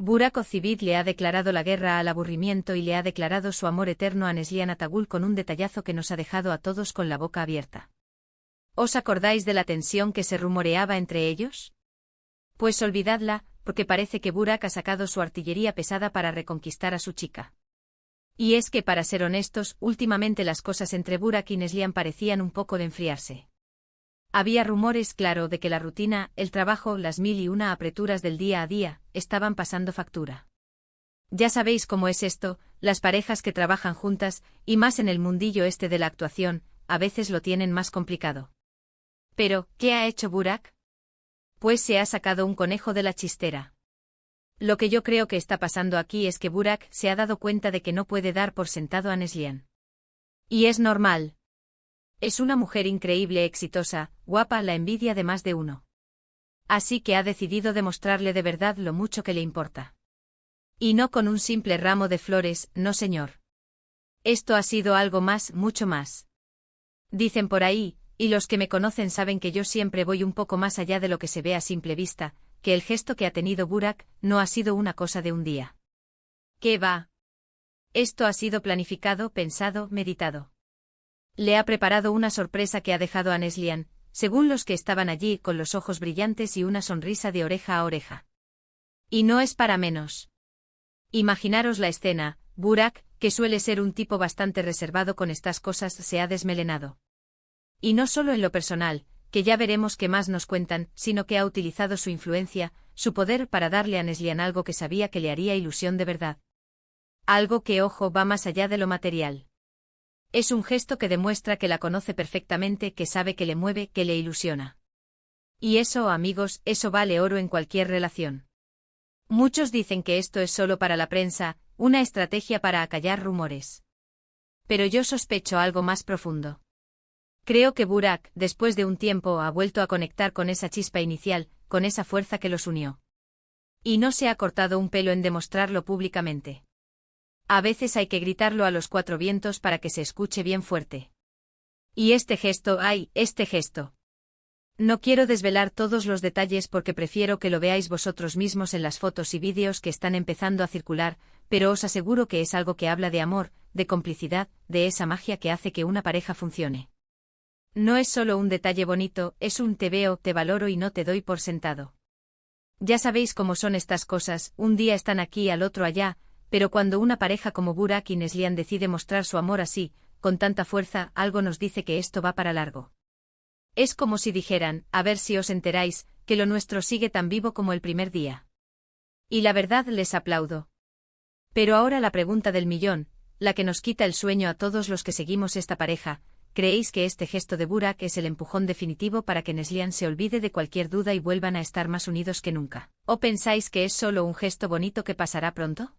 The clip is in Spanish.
Burak Ozivit le ha declarado la guerra al aburrimiento y le ha declarado su amor eterno a Neslihan Atagul con un detallazo que nos ha dejado a todos con la boca abierta. ¿Os acordáis de la tensión que se rumoreaba entre ellos? Pues olvidadla, porque parece que Burak ha sacado su artillería pesada para reconquistar a su chica. Y es que, para ser honestos, últimamente las cosas entre Burak y Neslihan parecían un poco de enfriarse. Había rumores, claro, de que la rutina, el trabajo, las 1001 apreturas del día a día, estaban pasando factura. Ya sabéis cómo es esto, las parejas que trabajan juntas, y más en el mundillo este de la actuación, a veces lo tienen más complicado. Pero, ¿qué ha hecho Burak? Pues se ha sacado un conejo de la chistera. Lo que yo creo que está pasando aquí es que Burak se ha dado cuenta de que no puede dar por sentado a Neslihan. Y es normal. Es una mujer increíble, exitosa, guapa, la envidia de más de uno. Así que ha decidido demostrarle de verdad lo mucho que le importa. Y no con un simple ramo de flores, no señor. Esto ha sido algo más, mucho más. Dicen por ahí, y los que me conocen saben que yo siempre voy un poco más allá de lo que se ve a simple vista, que el gesto que ha tenido Burak no ha sido una cosa de un día. ¿Qué va? Esto ha sido planificado, pensado, meditado. Le ha preparado una sorpresa que ha dejado a Neslihan, según los que estaban allí, con los ojos brillantes y una sonrisa de oreja a oreja. Y no es para menos. Imaginaros la escena: Burak, que suele ser un tipo bastante reservado con estas cosas, se ha desmelenado. Y no solo en lo personal, que ya veremos qué más nos cuentan, sino que ha utilizado su influencia, su poder para darle a Neslihan algo que sabía que le haría ilusión de verdad. Algo que, ojo, va más allá de lo material. Es un gesto que demuestra que la conoce perfectamente, que sabe que le mueve, que le ilusiona. Y eso, amigos, eso vale oro en cualquier relación. Muchos dicen que esto es solo para la prensa, una estrategia para acallar rumores. Pero yo sospecho algo más profundo. Creo que Burak, después de un tiempo, ha vuelto a conectar con esa chispa inicial, con esa fuerza que los unió. Y no se ha cortado un pelo en demostrarlo públicamente. A veces hay que gritarlo a los cuatro vientos para que se escuche bien fuerte. Y este gesto, ¡ay, este gesto! No quiero desvelar todos los detalles porque prefiero que lo veáis vosotros mismos en las fotos y vídeos que están empezando a circular, pero os aseguro que es algo que habla de amor, de complicidad, de esa magia que hace que una pareja funcione. No es solo un detalle bonito, es un te veo, te valoro y no te doy por sentado. Ya sabéis cómo son estas cosas, un día están aquí, al otro allá, pero cuando una pareja como Burak y Neslihan decide mostrar su amor así, con tanta fuerza, algo nos dice que esto va para largo. Es como si dijeran, a ver si os enteráis, que lo nuestro sigue tan vivo como el primer día. Y la verdad, les aplaudo. Pero ahora la pregunta del millón, la que nos quita el sueño a todos los que seguimos esta pareja: ¿creéis que este gesto de Burak es el empujón definitivo para que Neslihan se olvide de cualquier duda y vuelvan a estar más unidos que nunca? ¿O pensáis que es solo un gesto bonito que pasará pronto?